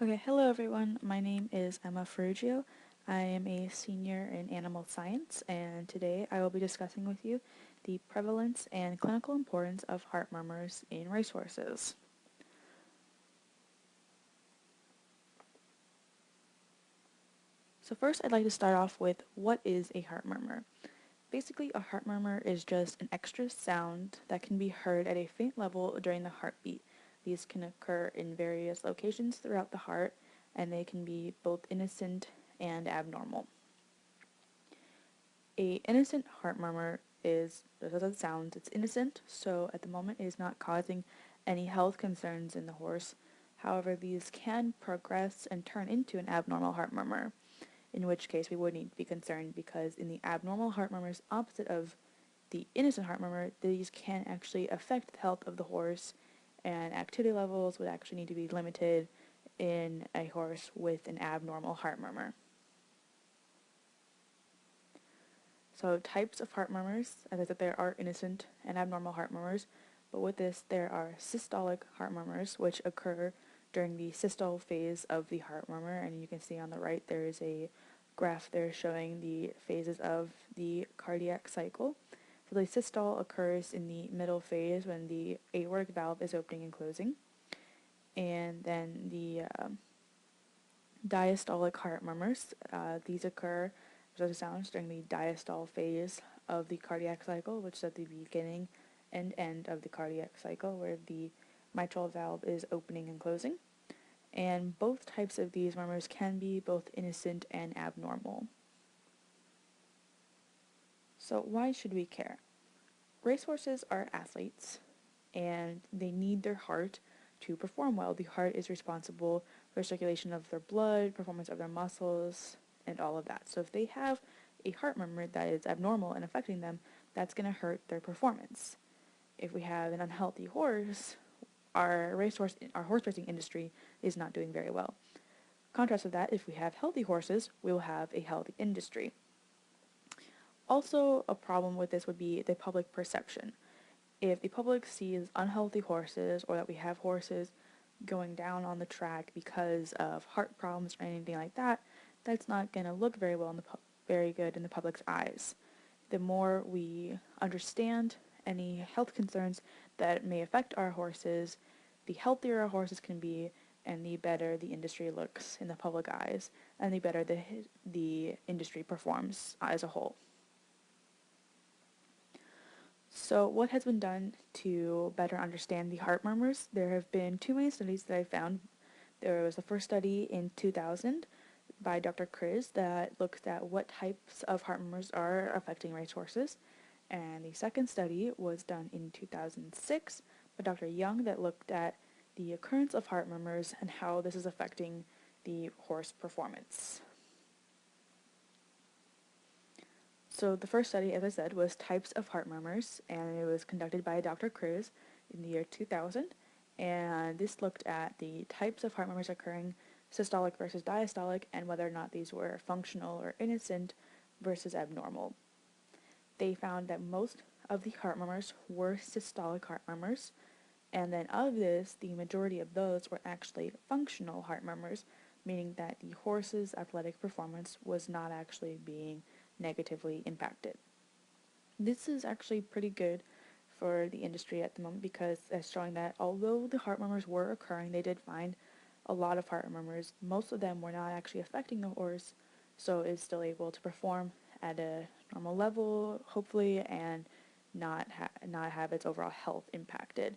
Okay, hello everyone. My name is Emma Ferruggio. I am a senior in animal science, and today I will be discussing with you the prevalence and clinical importance of heart murmurs in racehorses. So first I'd like to start off with what is a heart murmur. Basically, a heart murmur is just an extra sound that can be heard at a faint level during the heartbeat. These can occur in various locations throughout the heart, and they can be both innocent and abnormal. A innocent heart murmur is, just as it sounds, it's innocent, so at the moment it is not causing any health concerns in the horse. However, these can progress and turn into an abnormal heart murmur, in which case we would need to be concerned because in the abnormal heart murmurs opposite of the innocent heart murmur, these can actually affect the health of the horse, and activity levels would actually need to be limited in a horse with an abnormal heart murmur. So types of heart murmurs, as I said, there are innocent and abnormal heart murmurs, but with this there are systolic heart murmurs, which occur during the systole phase of the heart murmur, and you can see on the right there is a graph there showing the phases of the cardiac cycle. So the systole occurs in the middle phase when the aortic valve is opening and closing, and then the diastolic heart murmurs, these occur as it sounds during the diastole phase of the cardiac cycle, which is at the beginning and end of the cardiac cycle, where the mitral valve is opening and closing. And both types of these murmurs can be both innocent and abnormal. So why should we care? Racehorses are athletes, and they need their heart to perform well. The heart is responsible for circulation of their blood, performance of their muscles, and all of that. So if they have a heart murmur that is abnormal and affecting them, that's going to hurt their performance. If we have an unhealthy horse, our horse racing industry is not doing very well. Contrast with that, if we have healthy horses, we will have a healthy industry. Also, a problem with this would be the public perception. If the public sees unhealthy horses or that we have horses going down on the track because of heart problems or anything like that, that's not going to look very well very good in the public's eyes. The more we understand any health concerns that may affect our horses, the healthier our horses can be, and the better the industry looks in the public eyes, and the better the industry performs as a whole. So what has been done to better understand the heart murmurs? There have been two main studies that I found. There was the first study in 2000 by Dr. Kriz that looked at what types of heart murmurs are affecting racehorses. And the second study was done in 2006 by Dr. Young that looked at the occurrence of heart murmurs and how this is affecting the horse performance. So the first study, as I said, was types of heart murmurs, and it was conducted by Dr. Cruz in the year 2000, and this looked at the types of heart murmurs occurring, systolic versus diastolic, and whether or not these were functional or innocent versus abnormal. They found that most of the heart murmurs were systolic heart murmurs, and then of this, the majority of those were actually functional heart murmurs, meaning that the horse's athletic performance was not actually being negatively impacted. This is actually pretty good for the industry at the moment because it's showing that although the heart murmurs were occurring, they did find a lot of heart murmurs. Most of them were not actually affecting the horse, so it's still able to perform at a normal level, hopefully, and not have its overall health impacted.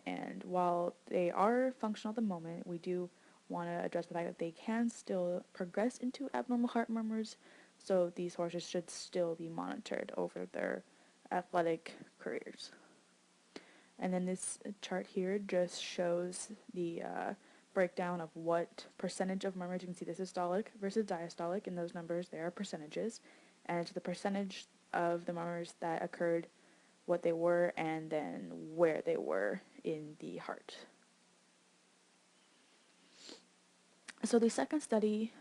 And while they are functional at the moment, we do want to address the fact that they can still progress into abnormal heart murmurs, so these horses should still be monitored over their athletic careers. And then this chart here just shows the breakdown of what percentage of murmurs. You can see the systolic versus diastolic, and those numbers there are percentages, and it's the percentage of the murmurs that occurred, what they were, and then where they were in the heart. So the second study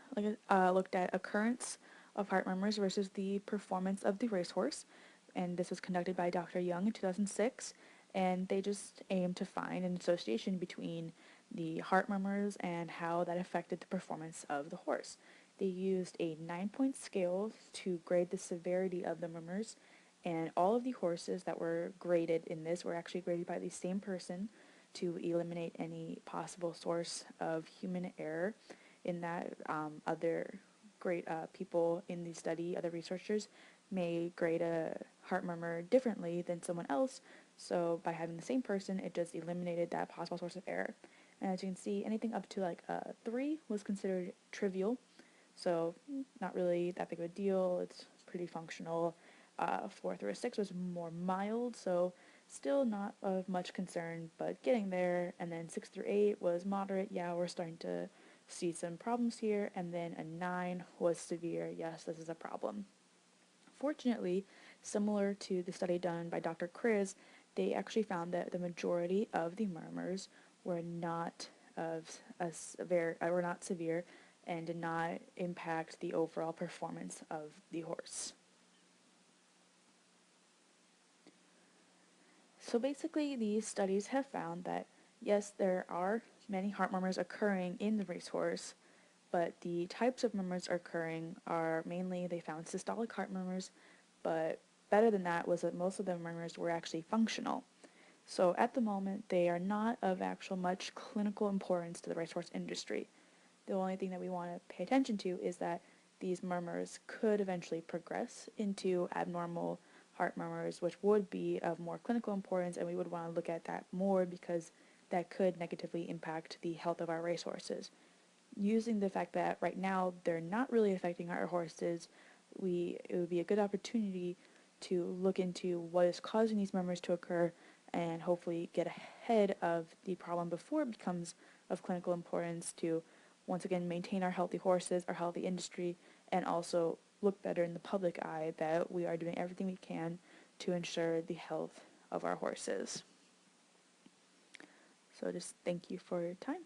looked at occurrence of heart murmurs versus the performance of the racehorse, and this was conducted by Dr. Young in 2006, and they just aimed to find an association between the heart murmurs and how that affected the performance of the horse. They used a 9-point scale to grade the severity of the murmurs, and all of the horses that were graded in this were actually graded by the same person to eliminate any possible source of human error. In that, other great people in the study, other researchers, may grade a heart murmur differently than someone else. So by having the same person, it just eliminated that possible source of error. And as you can see, anything up to like a 3 was considered trivial, so not really that big of a deal. It's pretty functional. 4 through a 6 was more mild, so still not of much concern, but getting there. And then 6 through 8 was moderate. Yeah, we're starting to see some problems here. And then a 9 was severe. Yes, this is a problem. Fortunately, similar to the study done by Dr. Kriz, they actually found that the majority of the murmurs were not were not severe and did not impact the overall performance of the horse. So basically, these studies have found that yes, there are many heart murmurs occurring in the racehorse, but the types of murmurs occurring are mainly they found systolic heart murmurs, but better than that was that most of the murmurs were actually functional. So at the moment, they are not of actual much clinical importance to the racehorse industry. The only thing that we want to pay attention to is that these murmurs could eventually progress into abnormal heart murmurs, which would be of more clinical importance, and we would want to look at that more because that could negatively impact the health of our racehorses. Using the fact that right now they're not really affecting our horses, it would be a good opportunity to look into what is causing these murmurs to occur and hopefully get ahead of the problem before it becomes of clinical importance to once again maintain our healthy horses, our healthy industry, and also look better in the public eye that we are doing everything we can to ensure the health of our horses. So just thank you for your time.